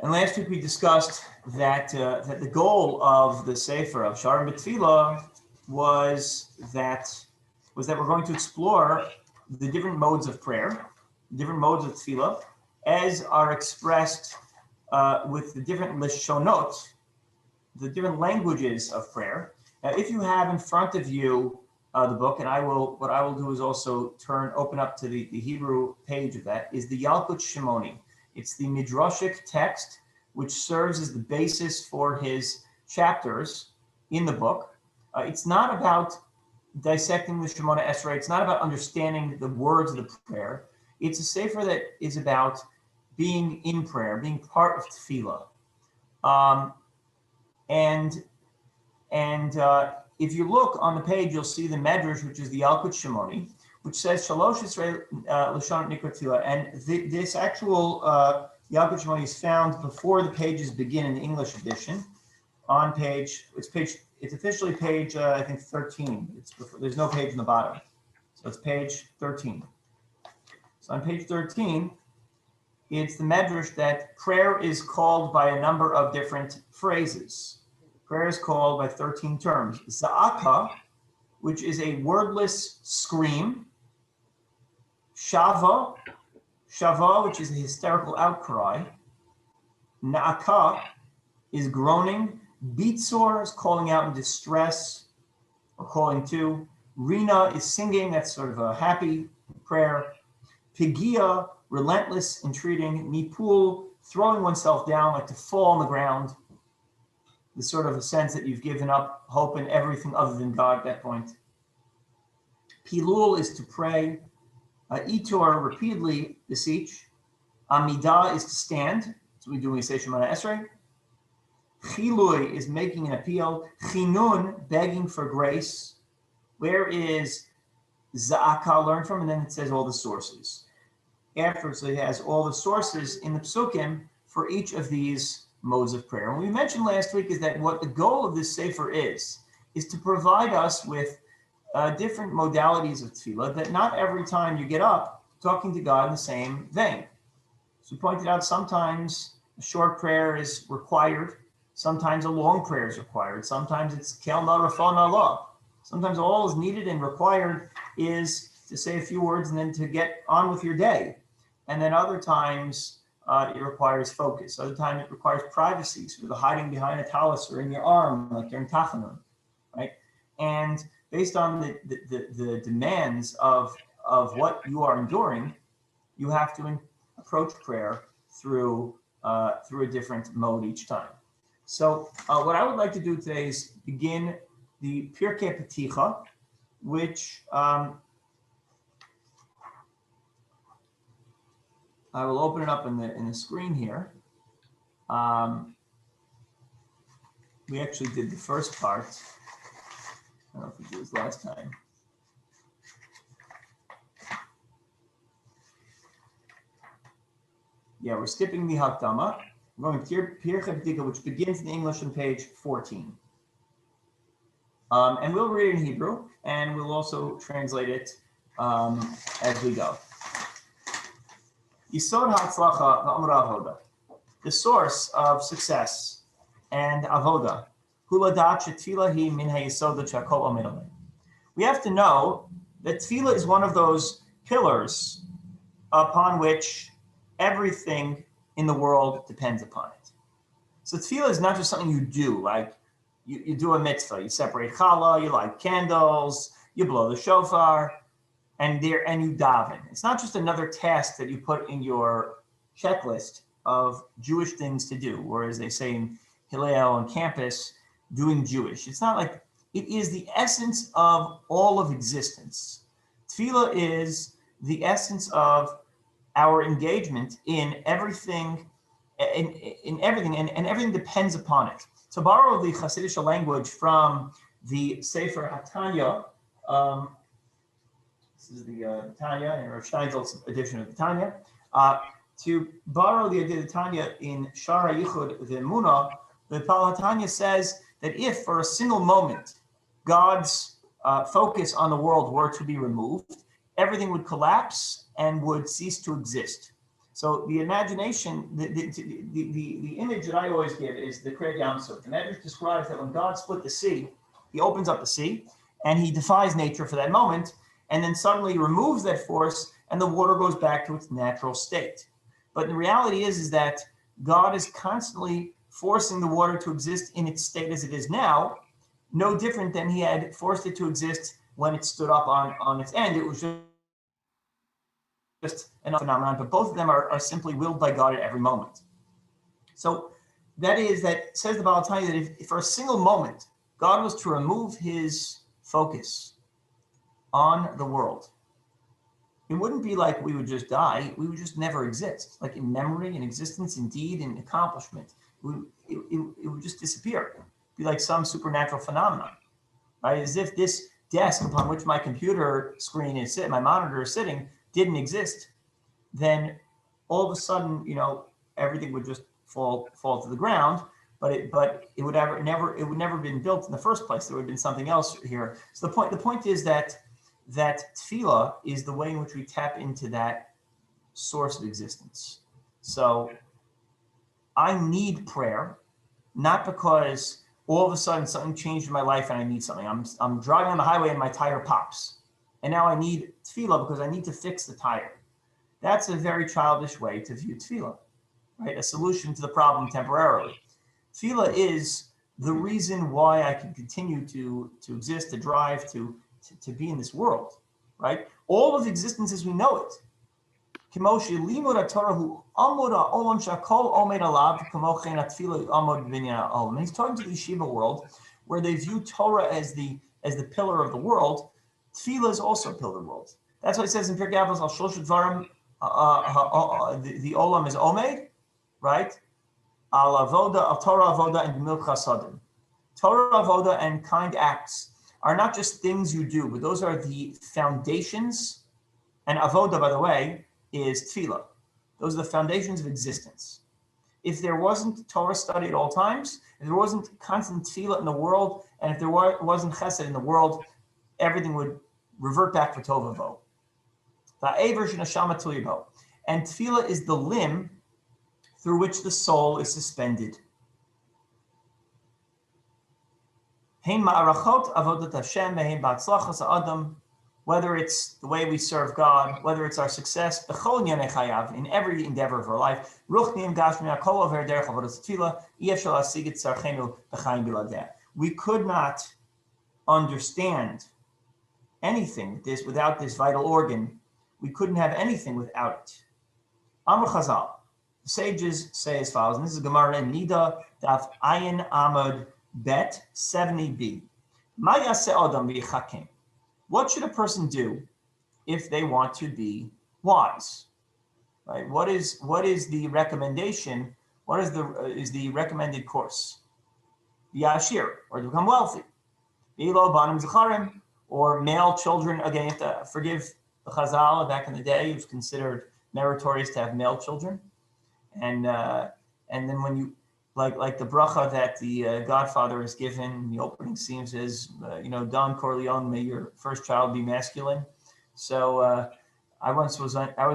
And last week we discussed that that the goal of the Sefer of Shearim BeTefila was that we're going to explore the different modes of prayer, different modes of tefillah, as are expressed with the different lishonot, the different languages of prayer. Now, if you have in front of you the book, and what I will do is also open up to the Hebrew page of that, is the Yalkut Shimoni. It's the midrashic text which serves as the basis for his chapters in the book. It's not about dissecting the Shemona Esrei. It's not about understanding the words of the prayer. It's a sefer that is about being in prayer, being part of tefillah. If you look on the page, you'll see the Medrash, which is the Yalkut Shimoni, which says Shalosh Yisrael Lashon Nikra Tefillah. And this actual Yalkut Shimoni is found before the pages begin in the English edition. On page, it's officially page I think 13. There's no page in the bottom, so it's page 13. So on page 13, it's the Medrash that prayer is called by a number of different phrases. Prayer is called by 13 terms. Za'aka, which is a wordless scream. Shava, which is a hysterical outcry. Na'aka is groaning. Bitzor is calling out in distress or calling to. Rina is singing, that's sort of a happy prayer. Pigia, relentless, entreating. Nipul, throwing oneself down, like to fall on the ground. The sort of a sense that you've given up hope in everything other than God at that point. Pilul is to pray. Itor, repeatedly beseech. Amidah is to stand. So we do when we say Shemona Esrei. Chilui is making an appeal. Chinun, begging for grace. Where is Za'aka learned from? And then it says all the sources. Afterwards, it has all the sources in the psukim for each of these modes of prayer. And we mentioned last week is that what the goal of this sefer is to provide us with different modalities of tefillah, that not every time you get up talking to God in the same vein. So we pointed out sometimes a short prayer is required, sometimes a long prayer is required, sometimes it's kel narafon Allah. Sometimes all is needed and required is to say a few words and then to get on with your day. And then other times it requires focus. Other times it requires privacy, so the hiding behind a talus or in your arm, like during Tachanun, right? And based on the demands of what you are enduring, you have to approach prayer through a different mode each time. So what I would like to do today is begin the Pirkei Peticha, which I will open it up in the screen here. We actually did the first part. I don't know if we did this last time. Yeah, we're skipping the Hakdama. We're going to Pirkei Peticha, which begins in English on page 14. And we'll read it in Hebrew, and we'll also translate it as we go. Yisod ha'atzlacha va'amra avoda. The source of success and avoda. Huladat shetfilah hi min ha'yisod shakol omed alei. We have to know that tefillah is one of those pillars upon which everything in the world depends upon it. So tefillah is not just something you do, like you do a mitzvah, you separate challah, you light candles, you blow the shofar, and you daven. It's not just another task that you put in your checklist of Jewish things to do, or as they say in Hillel on campus, doing Jewish. It's not like, it is the essence of all of existence. Tefillah is the essence of our engagement in everything, in everything, and everything depends upon it. To borrow the Hasidic language from the Sefer HaTanya, this is the Tanya, and Rav Steinsaltz's edition of the Tanya. To borrow the idea of the Tanya in Shara Yichud V'Emunah, the Baal HaTanya says that if for a single moment God's focus on the world were to be removed, everything would collapse and would cease to exist. So the imagination, the image that I always give is the Kriyat Yam Suf. The Medrash describes that when God split the sea, he opens up the sea and he defies nature for that moment, and then suddenly removes that force and the water goes back to its natural state. But the reality is that God is constantly forcing the water to exist in its state as it is now, no different than he had forced it to exist when it stood up on its end. It was just a phenomenon, but both of them are simply willed by God at every moment. So that says the Baal Tanya that if for a single moment God was to remove his focus on the world, it wouldn't be like we would just die. We would just never exist. Like in memory, in existence, in deed, in accomplishment, it would just disappear. It'd be like some supernatural phenomenon, right? As if this desk upon which my computer screen is sitting, my monitor is sitting, didn't exist. Then all of a sudden, everything would just fall to the ground. But it would never have been built in the first place. There would have been something else here. So the point is that tefillah is the way in which we tap into that source of existence. So I need prayer, not because all of a sudden something changed in my life and I need something. I'm driving on the highway and my tire pops, and now I need tefillah because I need to fix the tire. That's a very childish way to view tefillah, right? A solution to the problem temporarily. Tefillah is the reason why I can continue to exist, to drive, to be in this world, right? All of existence as we know it. And he's talking to the yeshiva world, where they view Torah as the pillar of the world. Tefillah is also a pillar of the world. That's what it says in Pirkei Avos, Al Shlosh Dvarim, the Olam is Omed, right? Al Avoda, Al Torah Avoda, and Gemilut Chasadim. Torah Avoda and kind acts are not just things you do, but those are the foundations. And Avoda, by the way, is tefillah. Those are the foundations of existence. If there wasn't Torah study at all times, if there wasn't constant tefillah in the world, and if there wasn't chesed in the world, everything would revert back to tovavo. And tefillah is the limb through which the soul is suspended. Whether it's the way we serve God, whether it's our success, in every endeavor of our life, we could not understand anything without this vital organ. We couldn't have anything without it. Amr Chazal, the sages say as follows, and this is Gemara in Nida, Daf Ayin Amud Bet 70b. What should a person do if they want to be wise? Right? What is the recommendation? What is the recommended course? Be ashir, or to become wealthy. Beilo banim zacharim, or male children. Again, you have to forgive the Chazal back in the day. It was considered meritorious to have male children, and then when you like the bracha that the Godfather is given in the opening scene says, Don Corleone, may your first child be masculine. So I was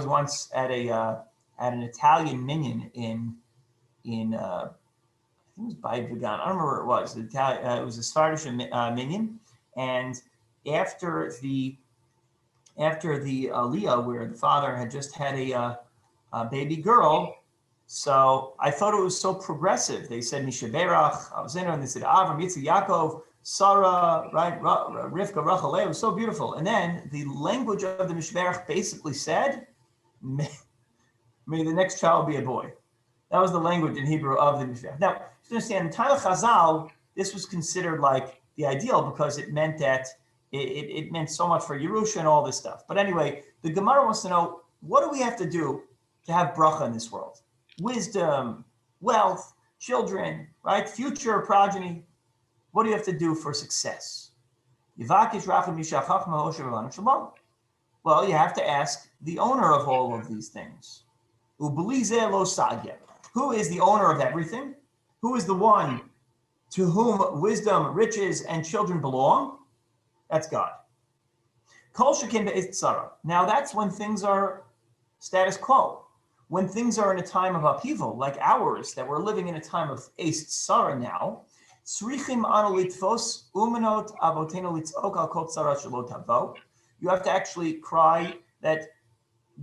once at an Italian minyan in I think it was by Vigan. I don't remember where it was. It was a Sephardic minyan, and after the Aliyah, where the father had just had a baby girl. So I thought it was so progressive. They said Mishaberach, Avzeno, and they said Avram, Yitzchak, Yaakov, Sarah, right, Rivka, Rachel. It was so beautiful. And then the language of the Mishaberach basically said, may the next child be a boy. That was the language in Hebrew of the Mishaberach. Now, you understand, in Taila Chazal, this was considered like the ideal because it meant that it meant so much for Yerusha and all this stuff. But anyway, the Gemara wants to know, what do we have to do to have bracha in this world? Wisdom, wealth, children, right? Future progeny. What do you have to do for success? Well, you have to ask the owner of all of these things. Who is the owner of everything? Who is the one to whom wisdom, riches, and children belong? That's God. Now that's when things are status quo. when things are in a time of upheaval, like ours, that we're living in a time of Eist Sarah now, you have to actually cry that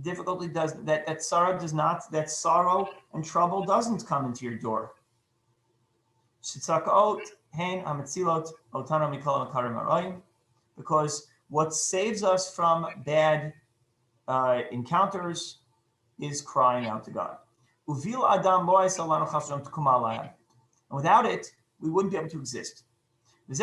difficulty does that sorrow does not, that sorrow and trouble doesn't come into your door. Because what saves us from bad encounters is crying out to God. And without it, we wouldn't be able to exist. He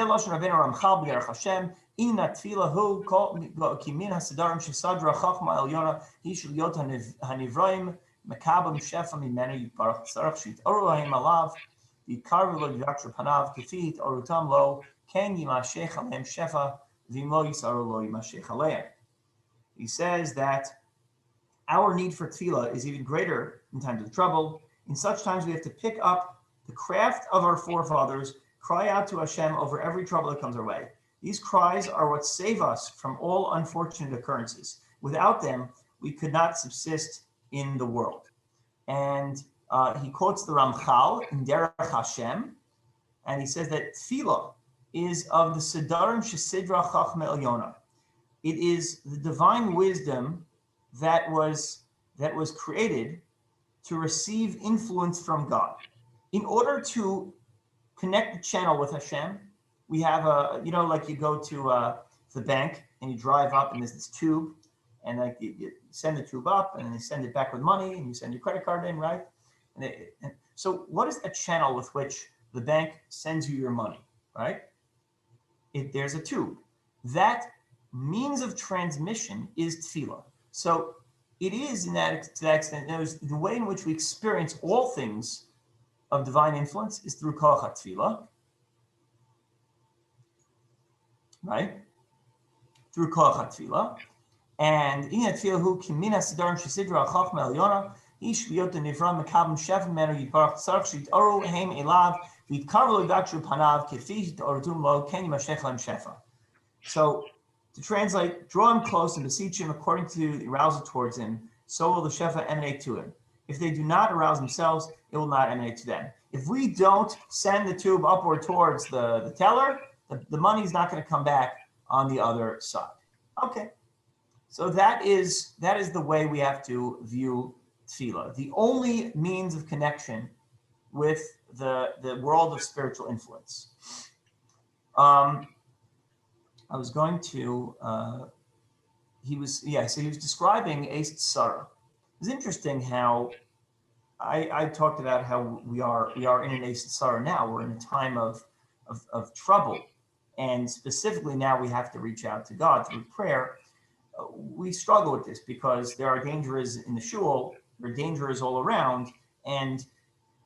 says that our need for tefillah is even greater in times of trouble. In such times, we have to pick up the craft of our forefathers, cry out to Hashem over every trouble that comes our way. These cries are what save us from all unfortunate occurrences. Without them, we could not subsist in the world. And he quotes the Ramchal in Derech Hashem, and he says that tefillah is of the Sedarim Shesidra Chachma Elyona. It is the divine wisdom that was created to receive influence from God. In order to connect the channel with Hashem, we have like you go to the bank and you drive up and there's this tube, and like you send the tube up and then they send it back with money and you send your credit card in, right? And so what is a channel with which the bank sends you your money, right? There's a tube. That means of transmission is tefillah. So it is to that extent, the way in which we experience all things of divine influence is through koach tefillah, right? Through koach tefillah, and in tefillah hu kimin hasidarim shesidra chachma elyona ish liyot nivram mekabim shefem menu yitbarach tzarich sheyitoru heim elav v'yitkarvu lo yivakshru panav kefi yitorutum lo ken yimashech lem shefa. So, to translate, draw him close and beseech him according to the arousal towards him, so will the shefa emanate to him. If they do not arouse themselves, it will not emanate to them. If we don't send the tube upward towards the teller, the money is not going to come back on the other side. Okay, so that is the way we have to view tefillah. The only means of connection with the world of spiritual influence. I was going to, he was describing Eist Sarah. It's interesting how I talked about how we are in an Eist Sarah now. We're in a time of trouble. And specifically now we have to reach out to God through prayer. We struggle with this because there are dangers in the shul, there are dangers all around. And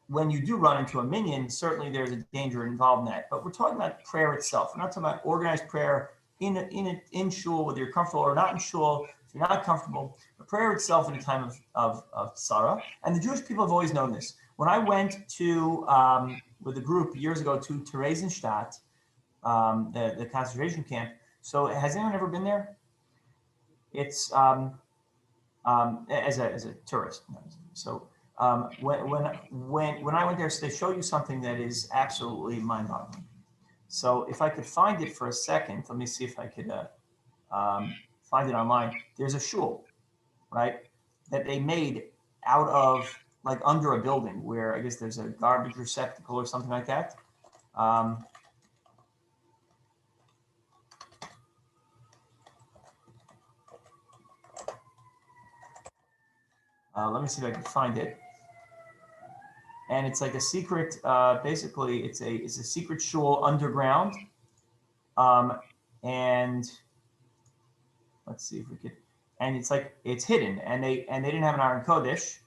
when you do run into a minion, certainly there's a danger involved in that. But we're talking about prayer itself. We're not talking about organized prayer in shul, whether you're comfortable or not in shul. If you're not comfortable, but prayer itself in a time of Sarah. And the Jewish people have always known this. When I went to with a group years ago to Theresienstadt, the concentration camp. So has anyone ever been there? It's as a tourist. So when I went there, so they show you something that is absolutely mind-boggling. So if I could find it for a second, let me see if I could find it online. There's a shul, right, that they made out of, like, under a building where I guess there's a garbage receptacle or something like that. Let me see if I can find it. And it's like a secret, basically it's a secret shul underground. And let's see if we could, and it's like, it's hidden, and they didn't have an Aron Kodesh.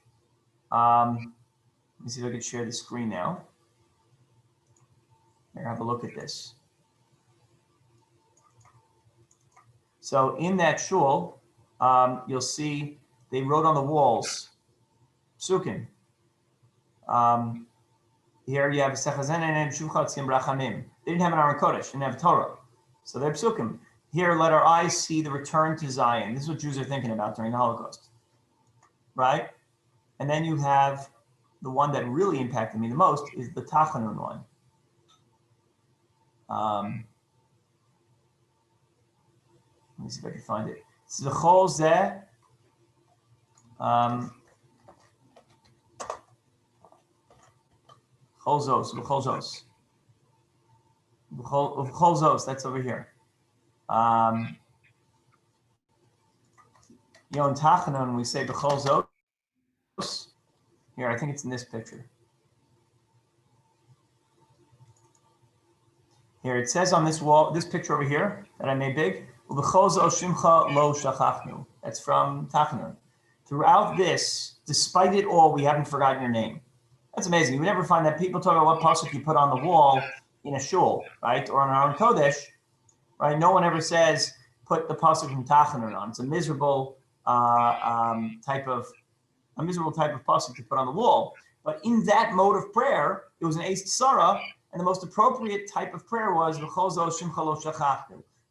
Let me see if I could share the screen now. Here, have a look at this. So in that shul, you'll see they wrote on the walls, Psukim. Here you have Sechazen and Shuchat Rachamim. They didn't have an Aron Kodesh, didn't have Torah. So they're Psukim. Here, let our eyes see the return to Zion. This is what Jews are thinking about during the Holocaust, right? And then you have the one that really impacted me the most is the Tachanun one. Let me see if I can find it. It's the Chol Zeh. Cholzos. That's over here. In Tachanun, we say B'cholzos. Here, I think it's in this picture. Here, it says on this wall, this picture over here that I made big, U'b'cholzos shimcha lo shachachnu. That's from Tachanun. Throughout this, despite it all, we haven't forgotten your name. That's amazing. You would never find that people talk about what pasuk you put on the wall in a shul, right, or on our own kodesh, right? No one ever says put the pasuk from Tachanun on. It's a miserable type of pasuk to put on the wall. But in that mode of prayer, it was an Eis Tzara, and the most appropriate type of prayer was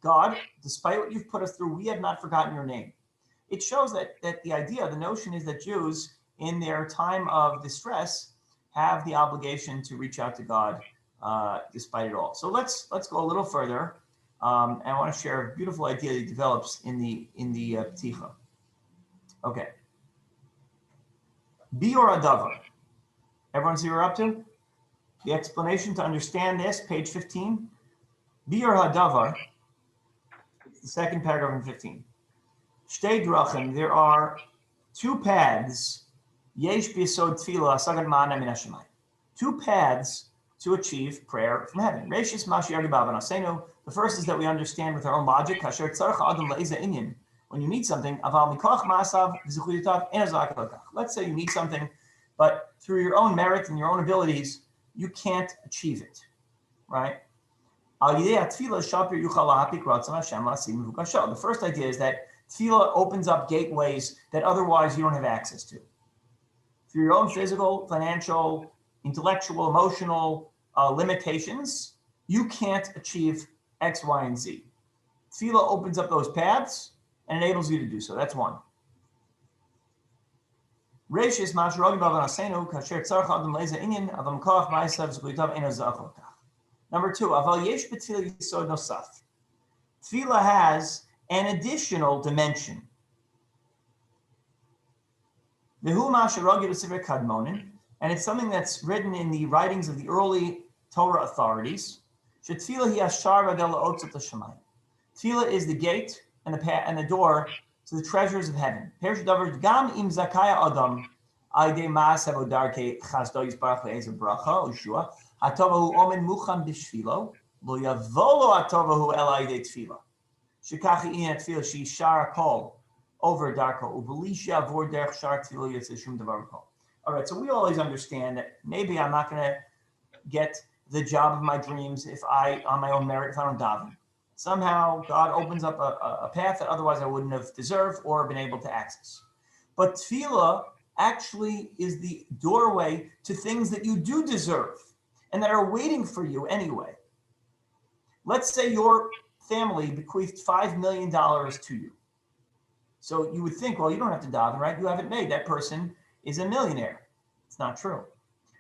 God, despite what you've put us through, we have not forgotten your name. It shows that the notion is that Jews, in their time of distress, have the obligation to reach out to God despite it all. So let's go a little further, and I want to share a beautiful idea that develops in the Pticha. Okay. Bior Adavar. Everyone see what we're up to? The explanation to understand this, page 15. Bior Hadavar. It's the second paragraph in 15. Shtei drachim. There are two paths. Yesh b'yesod tefila asagad ma'ana min hashamayim. Two paths to achieve prayer from heaven. Reishis mashi yagibah v'nasenu. The first is that we understand with our own logic. Kasher tzarech adam le'eza inyan. When you need something, aval mikoch ma'asav v'zuchuyitav en hazak lekach. Let's say you need something, but through your own merit and your own abilities, you can't achieve it, right? The first idea is that tefillah opens up gateways that otherwise you don't have access to. Through your own physical, financial, intellectual, emotional limitations, you can't achieve X, Y, and Z. Tefillah opens up those paths and enables you to do so. That's one. Number two, tefillah has an additional dimension. And it's something that's written in the writings of the early Torah authorities. Tefillah is the gate and the door to the treasures of heaven. Over darko. All right, so we always understand that maybe I'm not going to get the job of my dreams on my own merit, if I don't daven. Somehow God opens up a path that otherwise I wouldn't have deserved or been able to access. But tefillah actually is the doorway to things that you do deserve and that are waiting for you anyway. Let's say your family bequeathed $5 million to you. So you would think, well, you don't have to daven, right? You have it made. That person is a millionaire. It's not true.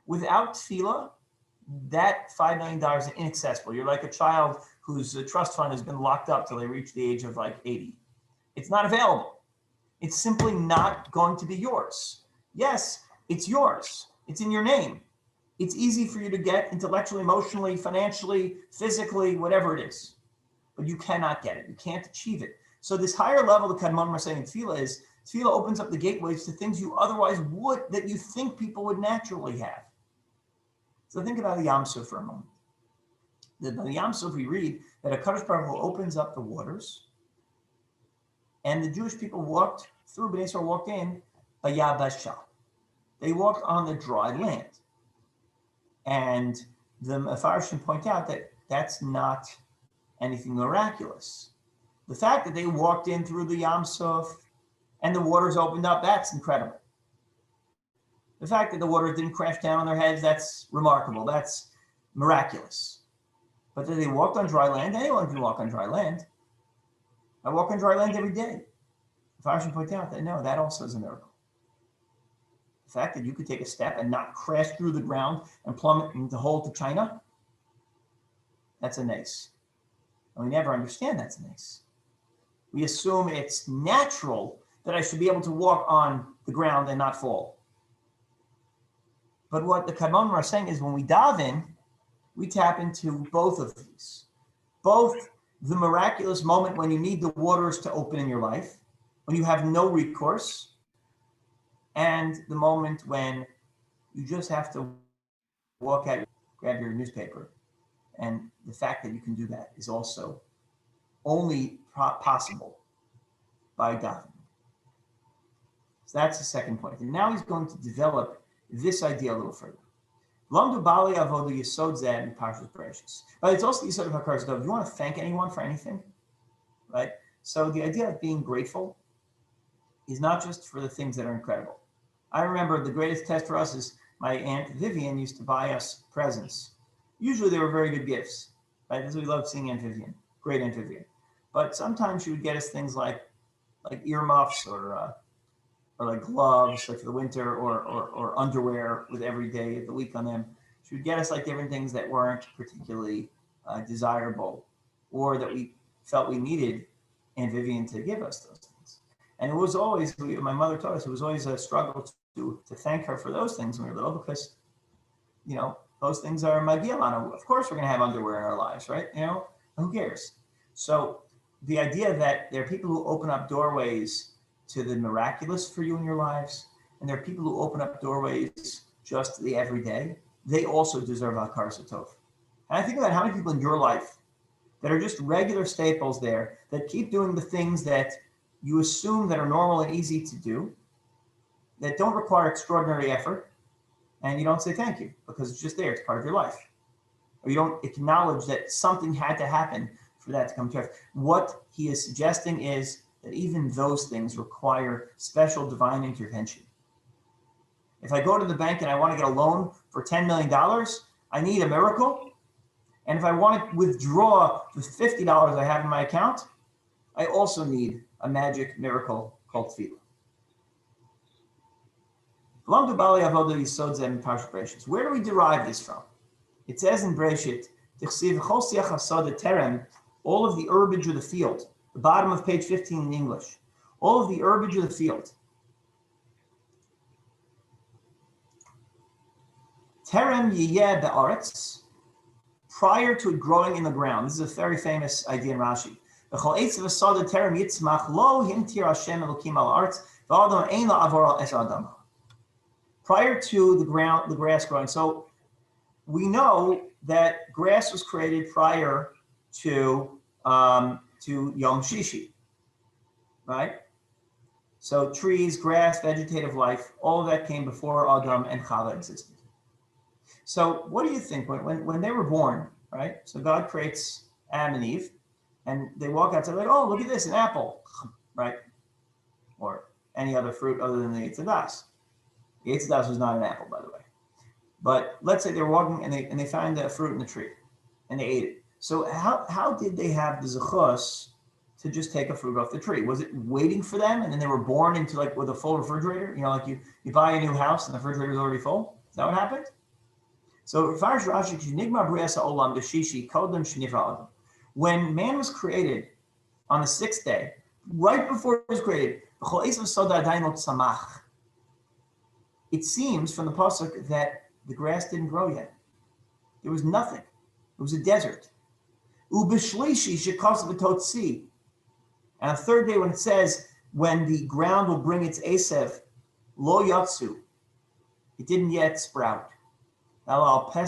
Without tefillah, that $5 million is inaccessible. You're like a child whose trust fund has been locked up till they reach the age of like 80. It's not available. It's simply not going to be yours. Yes, it's yours. It's in your name. It's easy for you to get intellectually, emotionally, financially, physically, whatever it is. But you cannot get it. You can't achieve it. So this higher level, the Kadmonim are saying in tefillah is, tefillah opens up the gateways to things you otherwise would, that you think people would naturally have. So think about the Yam Suf for a moment. The Yam Suf, we read that HaKadosh Baruch Hu opens up the waters, and the Jewish people walked through, Bnei Yisrael walked in, Bayabasha. They walked on the dry land. And the Mefarshim point out that that's not anything miraculous. The fact that they walked in through the Yam Suf and the waters opened up, that's incredible. The fact that the waters didn't crash down on their heads, that's remarkable. That's miraculous. But that they walked on dry land, anyone can walk on dry land. I walk on dry land every day. The Mefarshim point out that no, that also is a miracle. The fact that you could take a step and not crash through the ground and plummet into the hole to China, that's a nace. And we never understand that's a nace. We assume it's natural that I should be able to walk on the ground and not fall. But what the Kadmonim are saying is when we daven, we tap into both of these. Both the miraculous moment when you need the waters to open in your life, when you have no recourse, and the moment when you just have to walk out, grab your newspaper. And the fact that you can do that is also only possible by davening. So that's the second point. And now he's going to develop this idea a little further. But it's also the Yisod of Hakaras Dov. Do you want to thank anyone for anything? Right? So the idea of being grateful is not just for the things that are incredible. I remember the greatest test for us is my Aunt Vivian used to buy us presents. Usually they were very good gifts. Right? This is what we loved seeing Aunt Vivian. Great Aunt Vivian. But sometimes she would get us things like earmuffs or like gloves, like for the winter, or underwear with every day of the week on them. She would get us like different things that weren't particularly desirable, or that we felt we needed Aunt Vivian to give us those things. And it was always, my mother taught us, it was always a struggle to thank her for those things when we were little, because, those things are magia lana. Of course we're going to have underwear in our lives, right? Who cares? So the idea that there are people who open up doorways to the miraculous for you in your lives, and there are people who open up doorways just to the everyday, they also deserve hakaras hatov. And I think about how many people in your life that are just regular staples there, that keep doing the things that you assume that are normal and easy to do, that don't require extraordinary effort, and you don't say thank you because it's just there, it's part of your life. Or you don't acknowledge that something had to happen for that to come to life. What he is suggesting is that even those things require special divine intervention. If I go to the bank and I want to get a loan for $10 million, I need a miracle. And if I want to withdraw the $50 I have in my account, I also need a magic miracle called tefillah. Where do we derive this from? It says in Breshit, all of the herbage of the field, the bottom of page 15 in English, all of the herbage of the field. Terem yiyeh be'aretz, prior to it growing in the ground. This is a very famous idea in Rashi. Prior to the grass growing. So we know that grass was created prior to Yom Shishi, right? So trees, grass, vegetative life, all of that came before Adam and Chava existed. So what do you think when they were born, right? So God creates Adam and Eve, and they walk outside like, oh, look at this, an apple, right? Or any other fruit other than the Eitz Hadas. The Eitz Hadas was not an apple, by the way. But let's say they were walking and they found a fruit in the tree, and they ate it. So how did they have the zechus to just take a fruit off the tree? Was it waiting for them, and then they were born into like with a full refrigerator? Like you buy a new house and the refrigerator is already full. Is that what happened? So when man was created on the sixth day, right before it was created, it seems from the pasuk that the grass didn't grow yet. There was nothing. It was a desert. And the third day, when it says, when the ground will bring its asev, lo yatsu, it didn't yet sprout. The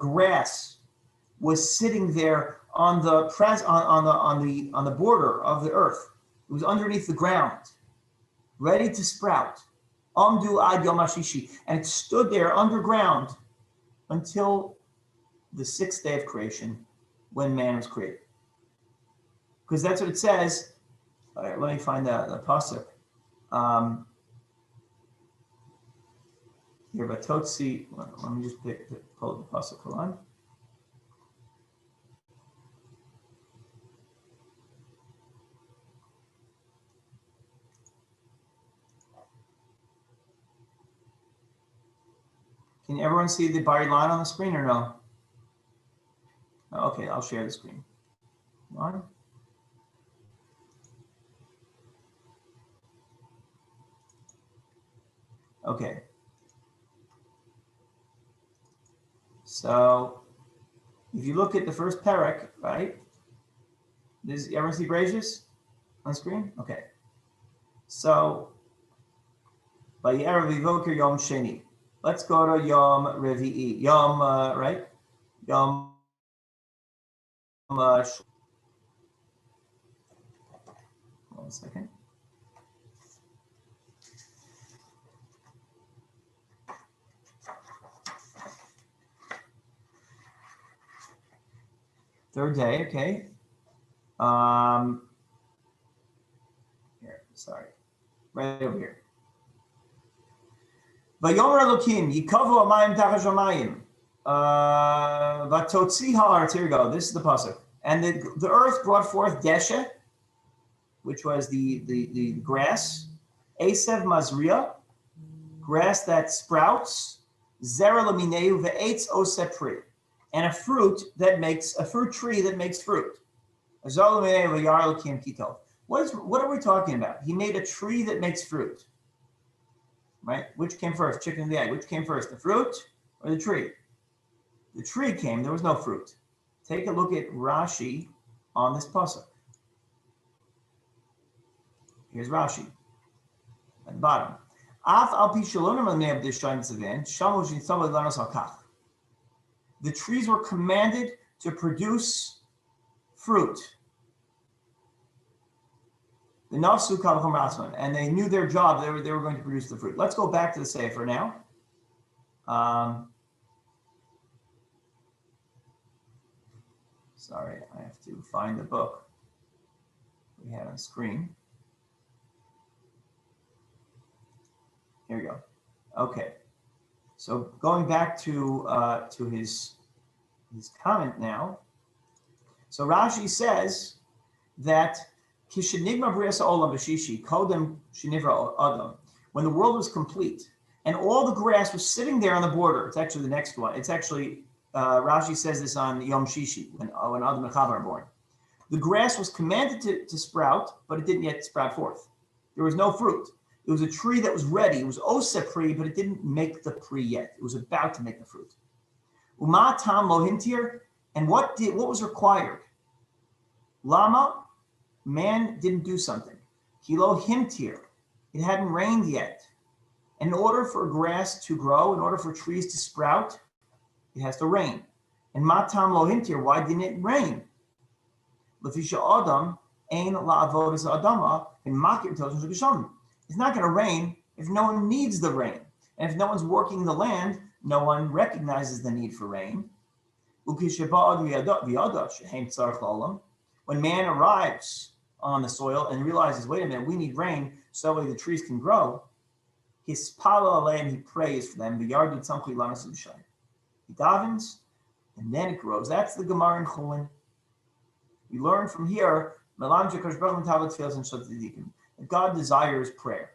grass was sitting there on the border of the earth. It was underneath the ground, ready to sprout. Amdu ad yom hashishi, and it stood there underground until the sixth day of creation, when man was created. Because that's what it says. All right, let me find the pasuk. Here, but Totsi, let me just pull the pasuk. Hold on. Can everyone see the buried line on the screen or no? Okay, I'll share the screen. On. Okay. So if you look at the first parak, right? Does everyone see gracious on screen? Okay. So Vayera Vivoker Yom Sheni. Let's go to Yom Revi'i. Yom, right? Yom. One second. Third day, okay. Here, sorry. Right over here. Vayomer Elokim, Yikavu Amayim Tachas Hamayim. Vatotzi ha'aretz. Here we go. This is the pasuk. And the earth brought forth deshe, which was the grass, Esev Mazria, grass that sprouts, Zera Lamineu ve'etz osepri, and a fruit tree that makes fruit. What are we talking about? He made a tree that makes fruit. Right? Which came first, chicken or the egg? Which came first, the fruit or the tree? The tree came, there was no fruit. Take a look at Rashi on this pasuk. Here's Rashi at the bottom. The trees were commanded to produce fruit. The nafsu kavachom rasman, and they knew their job. They were going to produce the fruit. Let's go back to the sefer now. Sorry, I have to find the book we had on screen. Here we go. Okay, so going back to his comment now. So Rashi says that when the world was complete and all the grass was sitting there on the border, it's actually the next one. It's actually Rashi says this on Yom Shishi when Adam and Chava are born. The grass was commanded to sprout, but it didn't yet sprout forth. There was no fruit. It was a tree that was ready. It was osepri, but it didn't make the pri yet. It was about to make the fruit. Uma tam lo hintir, and what was required? Lama, man didn't do something. Kilo hintir, it hadn't rained yet. And in order for grass to grow, in order for trees to sprout, it has to rain. And matam lo hintir, why didn't it rain? Lefisha adam ein la'avodas adama in makir toshim shemshon. It's not going to rain if no one needs the rain. And if no one's working the land, no one recognizes the need for rain. When man arrives on the soil and realizes, wait a minute, we need rain so that the trees can grow, he prays for them. He davens, and then it grows. That's the Gemara in Chulin. We learn from here that God desires prayer.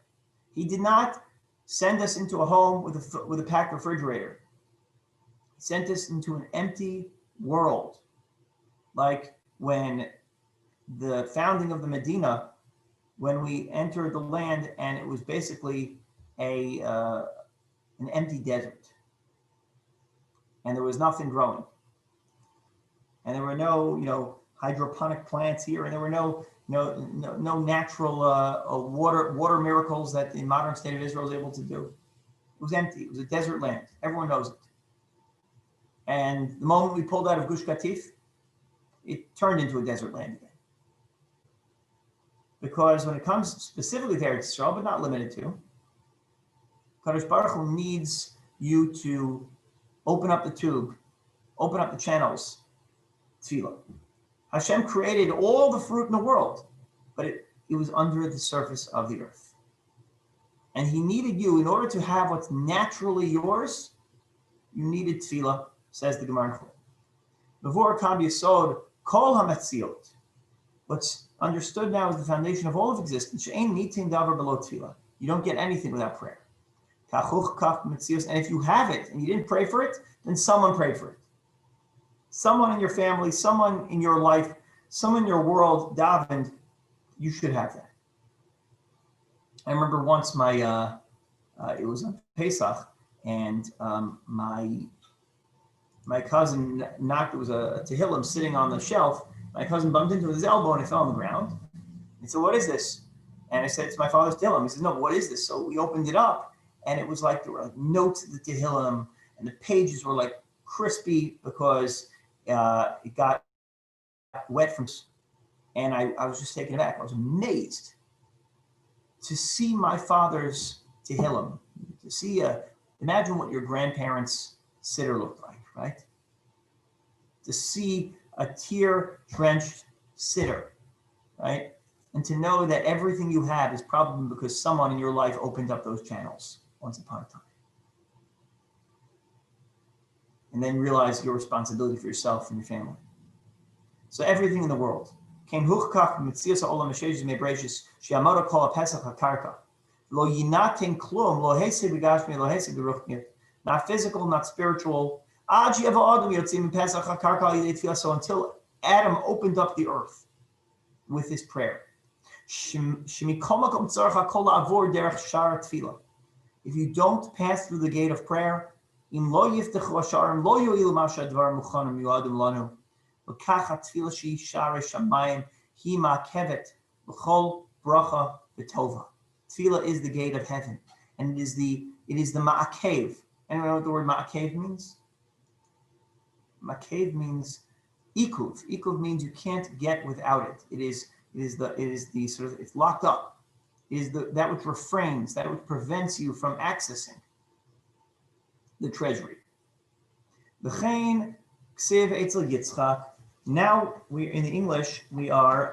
He did not send us into a home with a packed refrigerator. He sent us into an empty world. Like when the founding of the Medina, when we entered the land and it was basically an empty desert. And there was nothing growing. And there were no, hydroponic plants here, and there were no natural water miracles that the modern state of Israel is able to do. It was empty. It was a desert land. Everyone knows it. And the moment we pulled out of Gush Katif, it turned into a desert land again. Because when it comes specifically to Eretz Yisrael, but not limited to, Kadosh Baruch Hu needs you to open up the tube, open up the channels, tefillah. Hashem created all the fruit in the world, but it was under the surface of the earth. And he needed you, in order to have what's naturally yours, you needed tefillah, says the Gemara. Before Kam Yesod, Kol HaMetziot. What's understood now is the foundation of all of existence. She'ein nitin davar b'lo tefillah. You don't get anything without prayer. And if you have it and you didn't pray for it, then someone prayed for it. Someone in your family, someone in your life, someone in your world, davened, you should have that. I remember once it was on Pesach, and my cousin knocked, it was a Tehillim sitting on the shelf. My cousin bumped into his elbow and it fell on the ground. He said, "What is this?" And I said, "It's my father's Tehillim." He said, "No, what is this?" So we opened it up, and it was like there were like notes of the Tehillim, and the pages were like crispy because it got wet from. And I was just taken aback. I was amazed to see my father's Tehillim, to see imagine what your grandparents' siddur looked like, right? To see a tear-drenched siddur, right? And to know that everything you have is probably because someone in your life opened up those channels once upon a time. And then realize your responsibility for yourself and your family. So everything in the world. Not physical, not spiritual. So until Adam opened up the earth with his prayer. If you don't pass through the gate of prayer, Tefillah is the gate of heaven, and it is the ma'akev. Anyone know what the word ma'akev means? Ma'akev means ikuv. Ikuv means you can't get without it. It is the sort of, it's locked up. It is that which refrains, that which prevents you from accessing the treasury. V'chein ksiv etzel Yitzchak. Now we in the English we are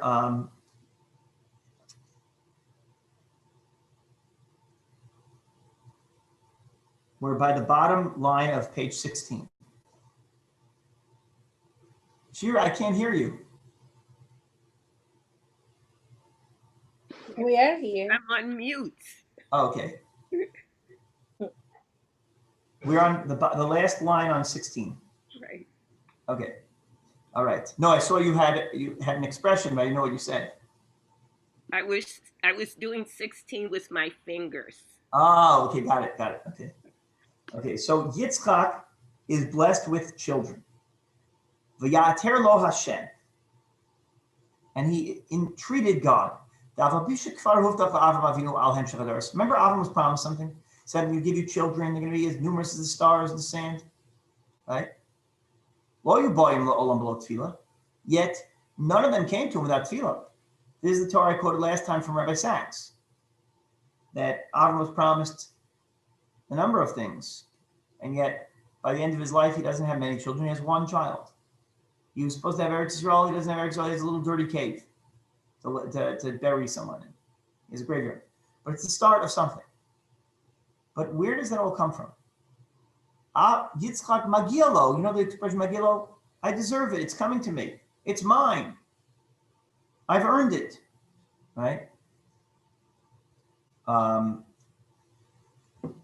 we're by the bottom line of page 16. Shira, I can't hear you. We are here. I'm on mute. Oh, okay. We're on the last line on 16. Right. Okay. All right. No, I saw you had an expression, but I didn't know what you said. I was doing 16 with my fingers. Oh, okay. Got it. Okay. Okay. So Yitzchak is blessed with children. V'yater lo Hashem. And he entreated God. Remember, Avram was promised something. He said, "I'm going to give you children. They're going to be as numerous as the stars in the sand." Right? Yet none of them came to him without tefillah. This is the Torah I quoted last time from Rabbi Sachs, that Avram was promised a number of things, and yet by the end of his life, he doesn't have many children. He has one child. He was supposed to have Eretz Yisrael. He doesn't have Eretz Yisrael. He has a little dirty cave to bury someone in. He has a graveyard. But it's the start of something. But where does that all come from? Yitzchak Magielo. You know the expression Magielo? I deserve it. It's coming to me. It's mine. I've earned it. Right?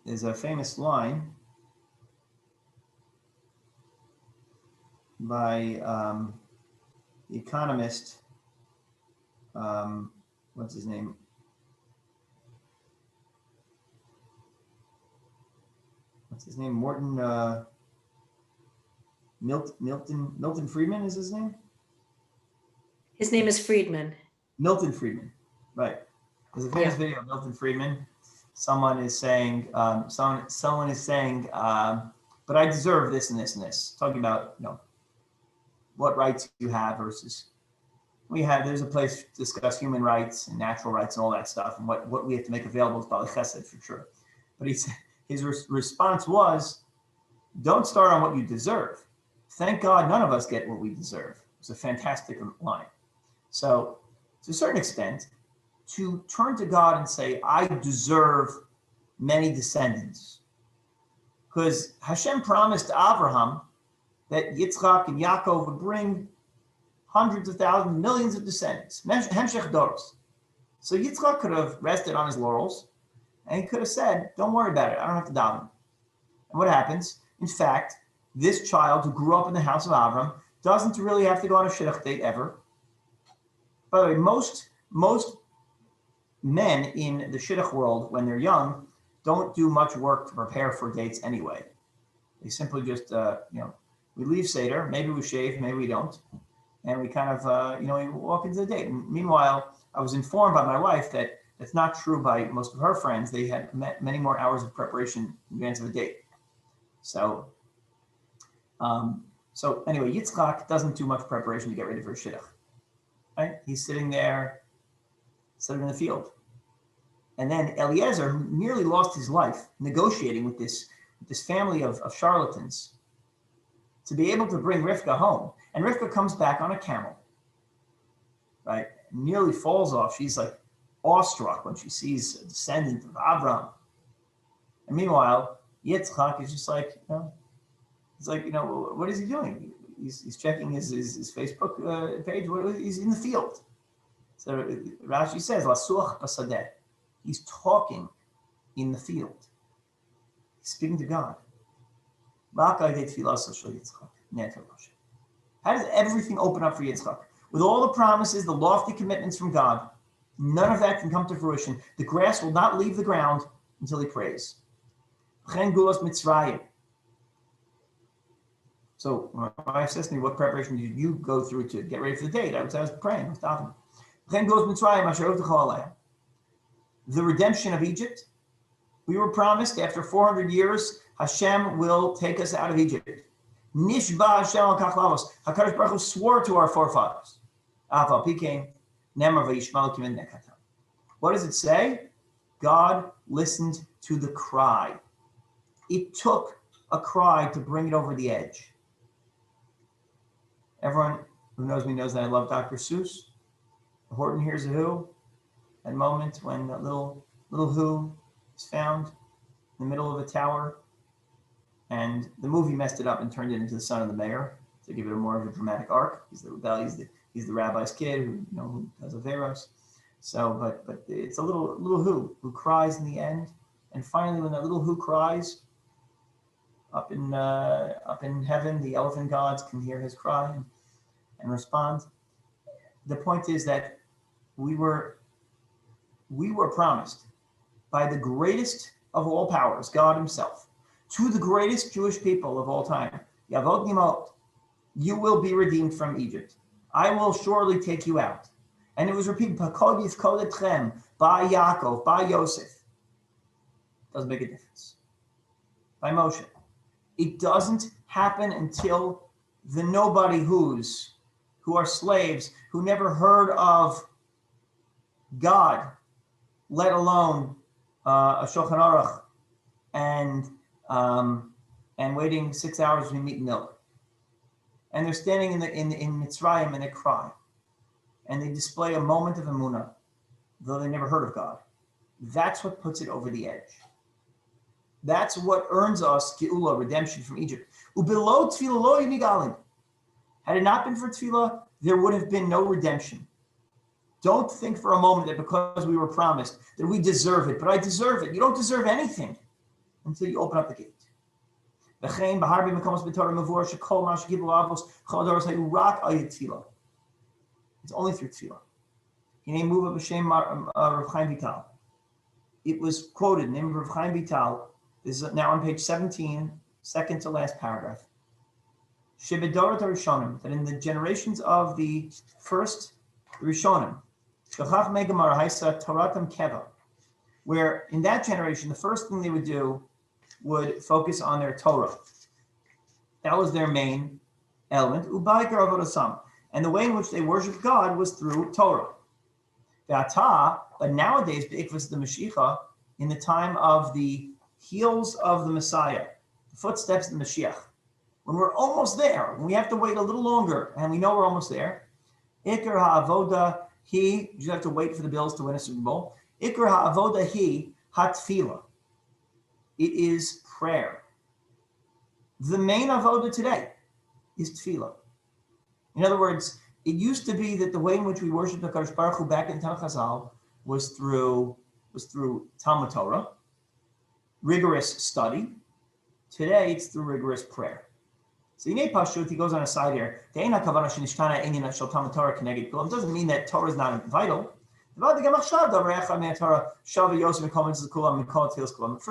There's a famous line by the economist, what's his name? Milton Friedman is his name? His name is Friedman. Milton Friedman, right. There's a famous video of Milton Friedman. Someone is saying, but I deserve this and this and this. Talking about, what rights you have versus there's a place to discuss human rights and natural rights and all that stuff, and what we have to make available is Bali Chesed for sure. But his response was, don't start on what you deserve. Thank God none of us get what we deserve. It's a fantastic line. So to a certain extent, to turn to God and say, I deserve many descendants. Because Hashem promised to Abraham that Yitzchak and Yaakov would bring hundreds of thousands, millions of descendants. Hemshech Doros. So Yitzchak could have rested on his laurels And he could have said, don't worry about it. I don't have to daven. And what happens? In fact, this child who grew up in the house of Avram doesn't really have to go on a shidduch date ever. By the way, most men in the shidduch world, when they're young, don't do much work to prepare for dates anyway. They simply just, we leave Seder, maybe we shave, maybe we don't. And we kind of, we walk into the date. And meanwhile, I was informed by my wife that that's not true by most of her friends. They had many more hours of preparation in advance of a date. So anyway, Yitzchak doesn't do much preparation to get ready for a shidduch. Right? He's sitting there, sitting in the field. And then Eliezer, who nearly lost his life negotiating with this family of charlatans, to be able to bring Rivka home. And Rivka comes back on a camel, right? Nearly falls off. She's like awestruck when she sees a descendant of Abraham. And meanwhile, Yitzchak is just like, what is he doing? He's checking his Facebook page. He's in the field. So Rashi says, Lasuach basadeh. He's talking in the field. He's speaking to God. How does everything open up for Yitzchak? With all the promises, the lofty commitments from God, none of that can come to fruition. The grass will not leave the ground until he prays. So my wife says to me, what preparation did you go through to get ready for the date? I was praying. I was davening. The redemption of Egypt. We were promised after 400 years, Hashem will take us out of Egypt. Nishba Hashem al kachlavos. HaKadosh Baruch Hu swore to our forefathers. What does it say? God listened to the cry. It took a cry to bring it over the edge. Everyone who knows me knows that I love Dr. Seuss. Horton Hears a Who. That moment when that little who is found in the middle of a tower, and the movie messed it up and turned it into the son of the mayor to give it more of a dramatic arc. He's the rebel. He's the rabbi's kid who does Averos. So, but it's a little who cries in the end, and finally, when that little who cries, up in heaven, the elephant gods can hear his cry and respond. The point is that we were promised by the greatest of all powers, God himself, to the greatest Jewish people of all time, Yavot Nimot, you will be redeemed from Egypt. I will surely take you out. And it was repeated, Pakod Yifkod Etchem, by Yaakov, by Yosef. Doesn't make a difference. By Moshe. It doesn't happen until the nobody who are slaves, who never heard of God, let alone a Shulchan Aruch, and waiting 6 hours between meat and milk. And they're standing in Mitzrayim and they cry. And they display a moment of emunah, though they never heard of God. That's what puts it over the edge. That's what earns us Geula, redemption from Egypt. Ubelow tefillah lo yinigalim. Had it not been for tefillah, there would have been no redemption. Don't think for a moment that because we were promised that we deserve it, but I deserve it. You don't deserve anything until you open up the gate. It's only through tefillah. It was quoted in the name of Rav Chaim Vital. This is now on page 17, second to last paragraph. That in the generations of the first Rishonim, where in that generation, the first thing they would do would focus on their Torah. That was their main element. And the way in which they worshiped God was through Torah. But nowadays, the Mashiach, in the time of the heels of the Messiah, the footsteps of the Mashiach, when we're almost there, when we have to wait a little longer, and we know we're almost there, Ikar ha'avoda he, you have to wait for the Bills to win a Super Bowl. Ikar ha'avoda he hatfila. It is prayer. The main avoda today is tefillah. In other words, it used to be that the way in which we worship the HaKadosh Baruch Hu back in Tanakh Chazal was through was through Talmud Torah, rigorous study. Today, it's through rigorous prayer. So Yinei Pashut, he goes on a side here. It doesn't mean that Torah is not vital. For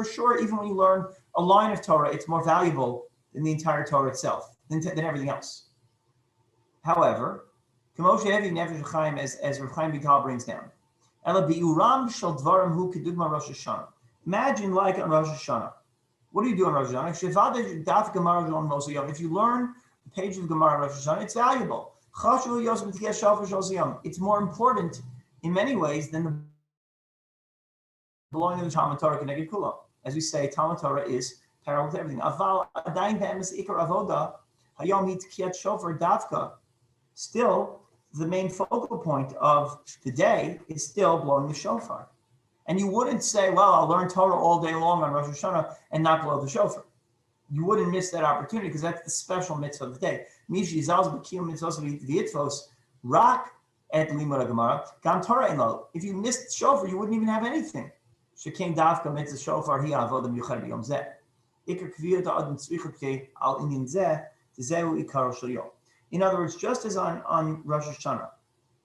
sure, even when you learn a line of Torah, it's more valuable than the entire Torah itself, than everything else. However, as Rabbi Shearim BeTefila brings down, imagine like on Rosh Hashanah. What do you do on Rosh Hashanah? If you learn the page of Gemara on Rosh Hashanah, it's valuable. It's more important in many ways than the belonging to the Talmud Torah Keneged Kulam. As we say, Talmud Torah is parallel to everything. Still, the main focal point of the day is still blowing the shofar. And you wouldn't say, well, I'll learn Torah all day long on Rosh Hashanah and not blow the shofar. You wouldn't miss that opportunity because that's the special mitzvah of the day. If you missed shofar, you wouldn't even have anything. In other words, just as on Rosh Hashanah,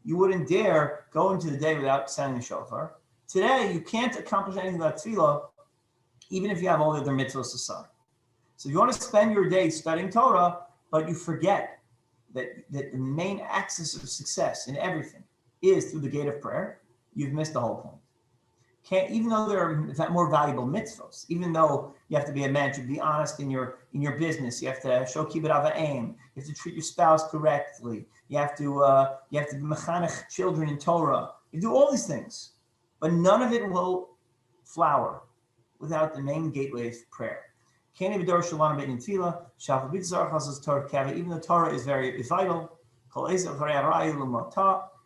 you wouldn't dare go into the day without sounding the shofar. Today, you can't accomplish anything without tefillah, even if you have all the other mitzvahs aside. So if you want to spend your day studying Torah, but you forget that the main axis of success in everything is through the gate of prayer, you've missed the whole point. Even though there are more valuable mitzvahs, even though you have to be a man, to be honest in your business, you have to show kibbut ava'im, you have to treat your spouse correctly, you have to be mechanech children in Torah, you do all these things, but none of it will flower without the main gateway of prayer. Even though Torah is very vital,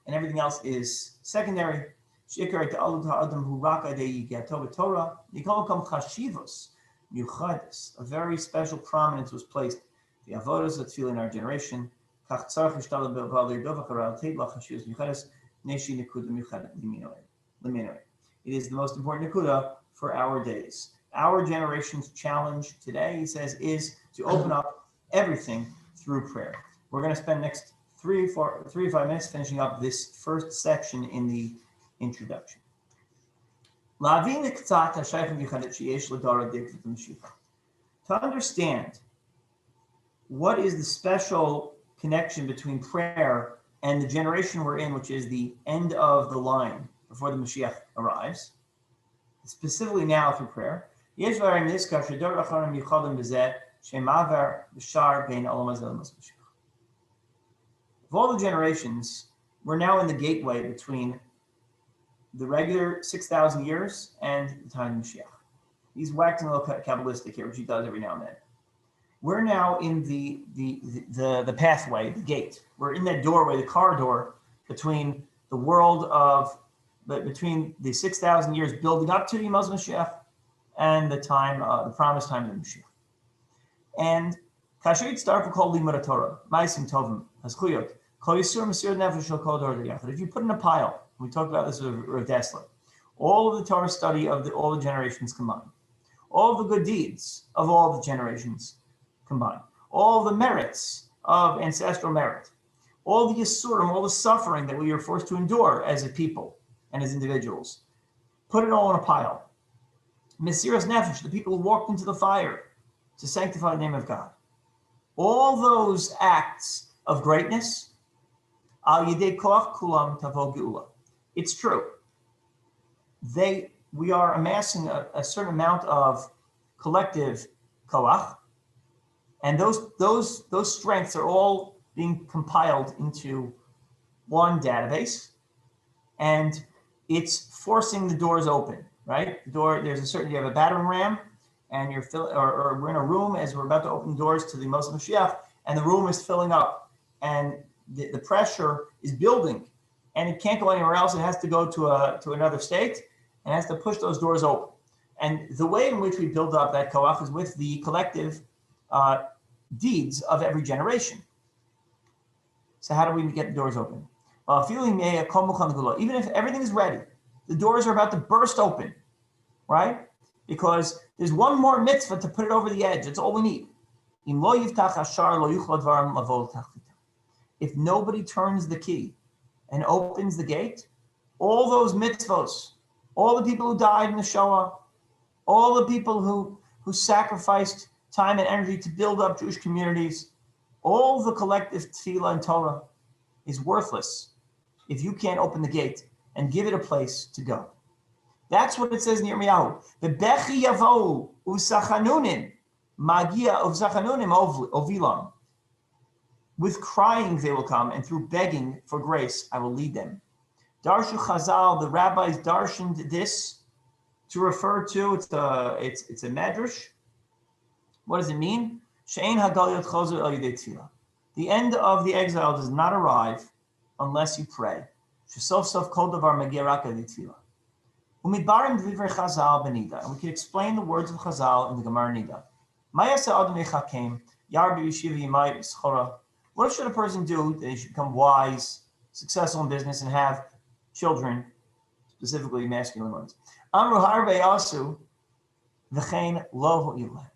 and everything else is secondary. A very special prominence was placed the avodas that feel in our generation. It is the most important nekuda for our days. Our generation's challenge today, he says, is to open up everything through prayer. We're going to spend next 3 or 5 minutes finishing up this first section in the introduction. To understand what is the special connection between prayer and the generation we're in, which is the end of the line before the Mashiach arrives, specifically now through prayer, of all the generations, we're now in the gateway between the regular 6,000 years and the time of Mashiach. He's waxing a little Kabbalistic here, which he does every now and then. We're now in the pathway, the gate. We're in that doorway, the corridor between the world of, between the 6,000 years building up to the Yimos Mashiach and the time, the promised time of the Mashiach. And Kasher Yitztarfu Kol Limud Torah, Ma'asim Tovim, Haschuyot, Kol Yisur Mesir Nefesh Shel Kol Dor Yachad. If you put in a pile, we talked about this with Rav Dessler, all of the Torah study of all the generations combined, all of the good deeds of all the generations combined, all the merits of ancestral merit, all the yisurim, all the suffering that we are forced to endure as a people and as individuals, put it all in a pile. Mesiras Nefesh, the people who walked into the fire to sanctify the name of God. All those acts of greatness, al yidei koach kulam tavo geula. It's true. We are amassing a certain amount of collective koach, and those strengths are all being compiled into one database, and it's forcing the doors open. Right? The door, there's a certain, you have a battering ram, and you're or we're in a room as we're about to open doors to the Moshe Mashiach, and the room is filling up, and the pressure is building, and it can't go anywhere else. It has to go to another state, and has to push those doors open. And the way in which we build up that koach is with the collective deeds of every generation. So how do we get the doors open? Even if everything is ready, The doors are about to burst open, right? Because there's one more mitzvah to put it over the edge. That's all we need. If nobody turns the key and opens the gate, all those mitzvos, all the people who died in the Shoah, all the people who sacrificed time and energy to build up Jewish communities, all the collective tefillah and Torah is worthless if you can't open the gate and give it a place to go. That's what it says in Yirmiyahu. Bebechi yavou usachanunim magia usachanunim ovilam. With crying they will come, and through begging for grace I will lead them. Darshu Chazal, the rabbis darshaned this to refer to, it's a medrash. What does it mean? She'ein hagaliyot chozer el yedei tefillah. The end of the exile does not arrive unless you pray. Shesof sof kol davar magia rak el yedei tefillah. Umidbarim dvivrei Chazal benida. And we can explain the words of Chazal in the Gemara Nida. Mayasa adam yechakem yarbi yeshiva yimai schora. What should a person do? They should become wise, successful in business, and have children, specifically masculine ones. Amru harbe asu v'chein lo ho'ileh.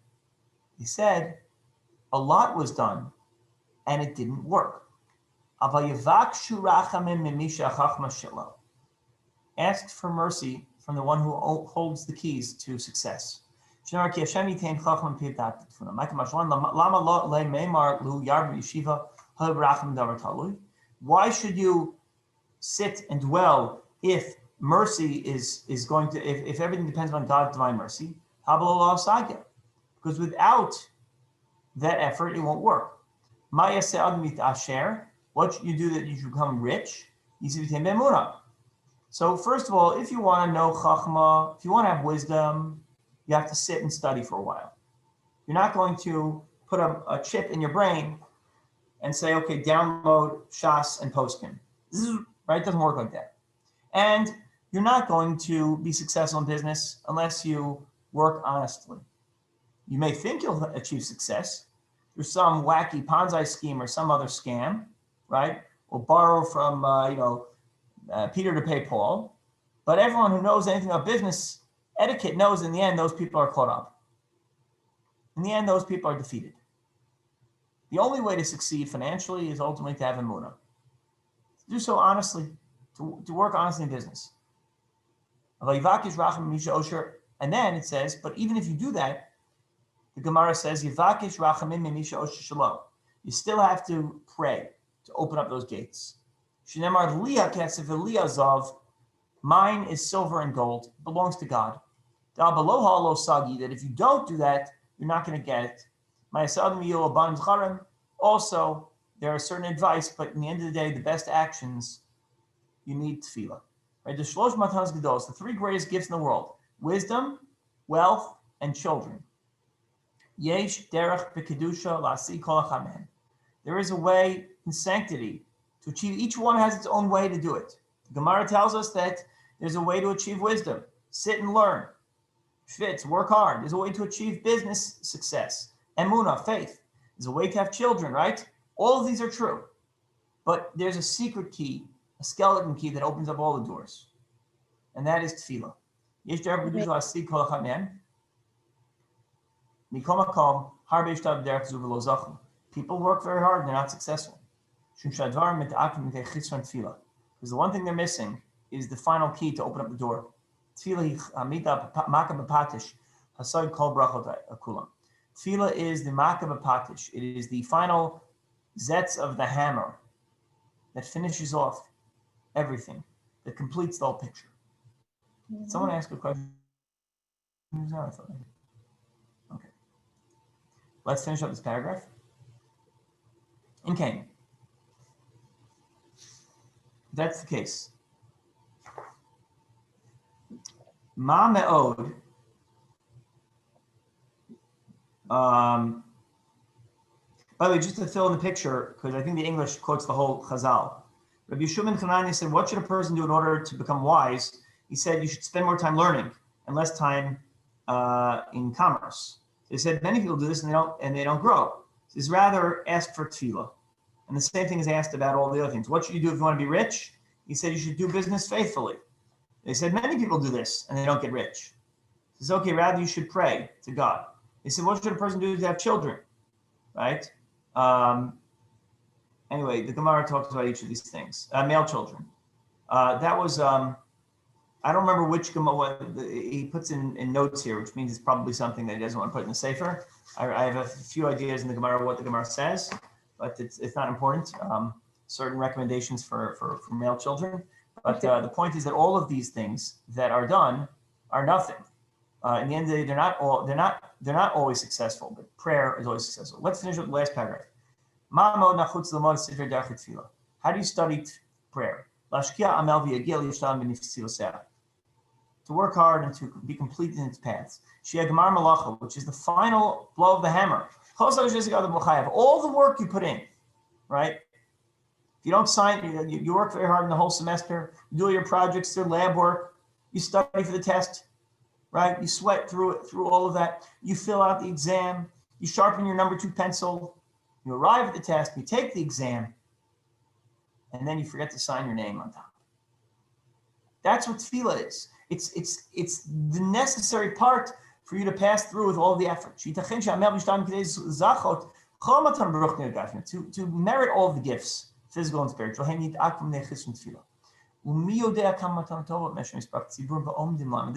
He said, a lot was done, and it didn't work. Asked for mercy from the one who holds the keys to success. Why should you sit and dwell if mercy is going to, if everything depends on God's divine mercy? Because without that effort, it won't work. What should you do that you should become rich? So first of all, if you want to know chachma, if you want to have wisdom, you have to sit and study for a while. You're not going to put a chip in your brain and say, okay, download Shas and Poskim. This is right, it doesn't work like that. And you're not going to be successful in business unless you work honestly. You may think you'll achieve success through some wacky Ponzi scheme or some other scam, right? Or borrow from, Peter to pay Paul. But everyone who knows anything about business etiquette knows in the end, those people are caught up. In the end, those people are defeated. The only way to succeed financially is ultimately to have emunah. To do so honestly, to work honestly in business. And then it says, but even if you do that, the Gemara says, you still have to pray to open up those gates. Mine is silver and gold, it belongs to God. That if you don't do that, you're not going to get it. Also, there are certain advice, but in the end of the day, the best actions, you need tefillah. Right? The three greatest gifts in the world: wisdom, wealth, and children. There is a way in sanctity to achieve. Each one has its own way to do it. The Gemara tells us that there's a way to achieve wisdom. Sit and learn. Schwitz, work hard. There's a way to achieve business success. Emunah, faith. There's a way to have children, right? All of these are true. But there's a secret key, a skeleton key that opens up all the doors. And that is tefillah. People work very hard and they're not successful. Because the one thing they're missing is the final key to open up the door. Tefillah is the maka b'patish. It is the final zetz of the hammer that finishes off everything, that completes the whole picture. Mm-hmm. Someone ask a question? Okay. Let's finish up this paragraph. In Cain. That's the case. Ma me'od. By the way, just to fill in the picture, because I think the English quotes the whole Chazal. Rabbi Shimshon Chanani said, what should a person do in order to become wise? He said, you should spend more time learning and less time in commerce. They said, many people do this and they don't grow. So it's rather ask for tefillah. And the same thing is asked about all the other things. What should you do if you want to be rich? He said, you should do business faithfully. They said many people do this and they don't get rich. He says, okay, rather you should pray to God. They said, what should a person do to have children? Right? Anyway, the Gemara talks about each of these things. Male children. That was, I don't remember which Gemara, he puts in notes here, which means it's probably something that he doesn't want to put in the Sefer. I have a few ideas in the Gemara what the Gemara says, but it's not important. Certain recommendations for male children. But the point is that all of these things that are done are nothing. In the end of the day, they're not always successful, but prayer is always successful. Let's finish with the last paragraph. How do you study prayer? To work hard and to be complete in its paths. Which is the final blow of the hammer. All the work you put in, right? If you don't sign, you work very hard in the whole semester, you do your projects, your lab work, you study for the test, right? You sweat through all of that. You fill out the exam, you sharpen your number 2 pencil, you arrive at the test, you take the exam, and then you forget to sign your name on top. That's what tefillah is. It's the necessary part for you to pass through with all the effort. To merit all of the gifts, physical and spiritual. This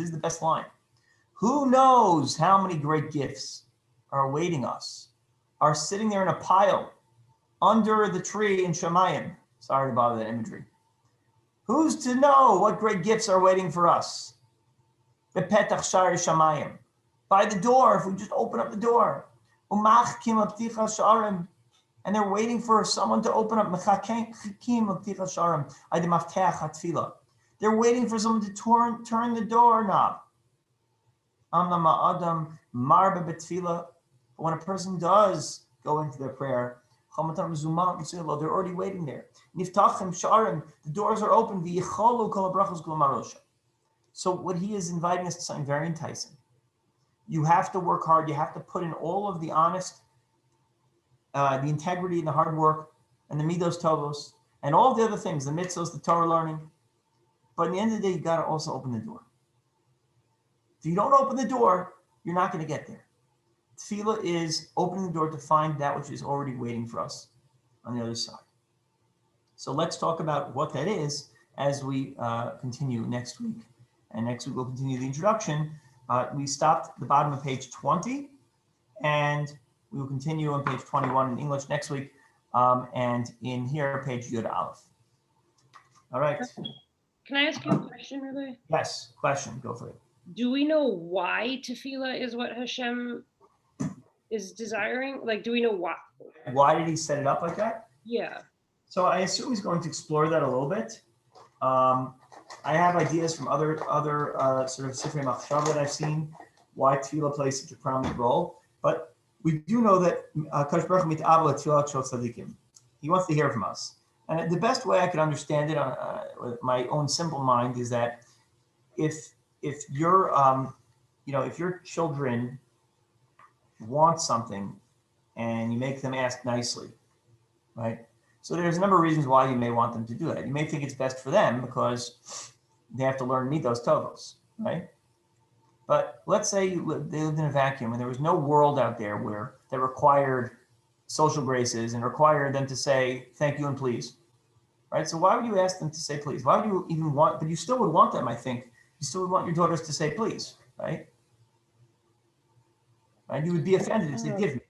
is the best line. Who knows how many great gifts are awaiting us, are sitting there in a pile under the tree in Shemayim. Sorry to bother that imagery. Who's to know what great gifts are waiting for us? Bepetach shari Shemayim. By the door, if we just open up the door. And they're waiting for someone to open up. They're waiting for someone to turn the doorknob. When a person does go into their prayer, they're already waiting there. The doors are open. So what he is inviting us to something very enticing. You have to work hard. You have to put in all of the honest, the integrity and the hard work and the midos tovos and all the other things, the mitzvos, the Torah learning. But in the end of the day, you got to also open the door. If you don't open the door, you're not going to get there. Tefillah is opening the door to find that which is already waiting for us on the other side. So let's talk about what that is as we continue next week. And next week we'll continue the introduction. We stopped at the bottom of page 20, and we will continue on page 21 in English next week, and in here, page Yud Aleph. All right. Can I ask you a question, Rabbi? Yes, question, go for it. Do we know why tefillah is what Hashem is desiring? Like, do we know why? Why did he set it up like that? Yeah. So I assume he's going to explore that a little bit. I have ideas from other sort of Sifrei Machshava that I've seen why tefillah plays such a prominent role. But we do know that Kadosh Baruch Hu mit'abel tefillat shel tzadikim. He wants to hear from us. And the best way I could understand it with my own simple mind is that if your if your children want something and you make them ask nicely, right? So there's a number of reasons why you may want them to do that. You may think it's best for them because they have to learn midos tovos, right? But let's say they lived in a vacuum and there was no world out there where that required social graces and required them to say thank you and please, right? So why would you ask them to say please? Why would you even want? But you still would want them, I think. You still would want your daughters to say please, right? Right? You would be offended if they didn't.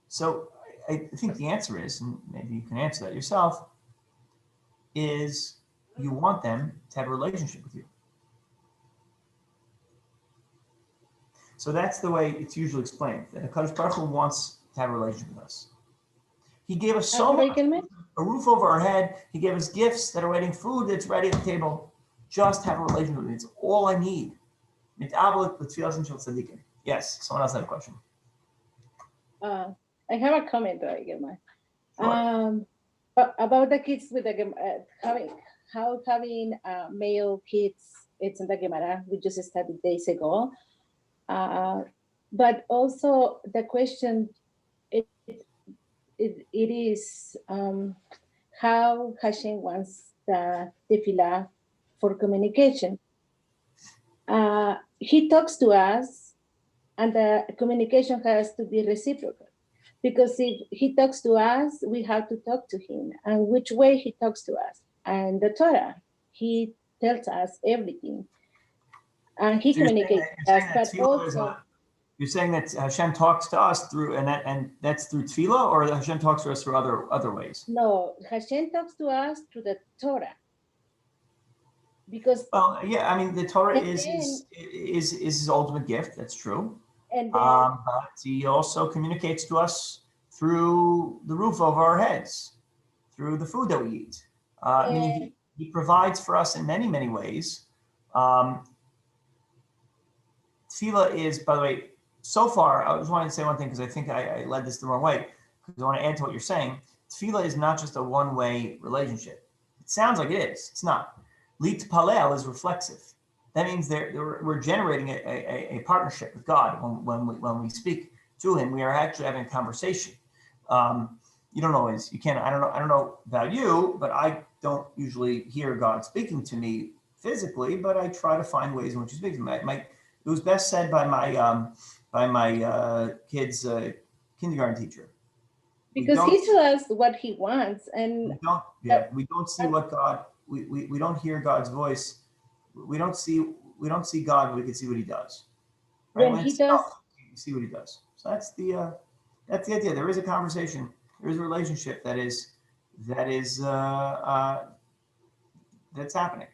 So I think the answer is, and maybe you can answer that yourself, is you want them to have a relationship with you. So that's the way it's usually explained, that HaKadosh Baruch Hu wants to have a relationship with us. He gave us so much, a roof over our head. He gave us gifts that are waiting, food that's ready at the table. Just have a relationship with me. It's all I need. Yes, someone else had a question. I have a comment, Gelman. Sure. About the kids with the having male kids. It's in the Gemara. We just studied days ago. But also the question, it is how Hashem wants the tefillah for communication. he talks to us, and the communication has to be reciprocal. Because if he talks to us, we have to talk to him. And which way he talks to us? And the Torah, he tells us everything. And he So you're saying communicates that, with us, but also, you're saying that Hashem talks to us through, and that's through tefillah, or Hashem talks to us through other ways? no, Hashem talks to us through the Torah. Because, Well, yeah, I mean, the Torah And is his ultimate gift. That's true. and then, But he also communicates to us through the roof over our heads, through the food that we eat. Meaning he provides for us in many, many ways. Tefillah is, by the way, so far, I just wanted to say one thing because I think I led this the wrong way, because I want to add to what you're saying. Tefillah is not just a one-way relationship. It sounds like it is. It's not. Lit palel is reflexive. That means we're generating a partnership with God when we speak to Him. We are actually having a conversation. You don't always. You can't. I don't know about you, but I don't usually hear God speaking to me physically. But I try to find ways in which He speaks to me. It was best said by my kid's kindergarten teacher. because he tells us what he wants, and We don't see what God. We don't hear God's voice. We don't see God, but we can see what He does. Right? when he does, you see what He does. So that's the idea. There is a conversation. There is a relationship that's happening.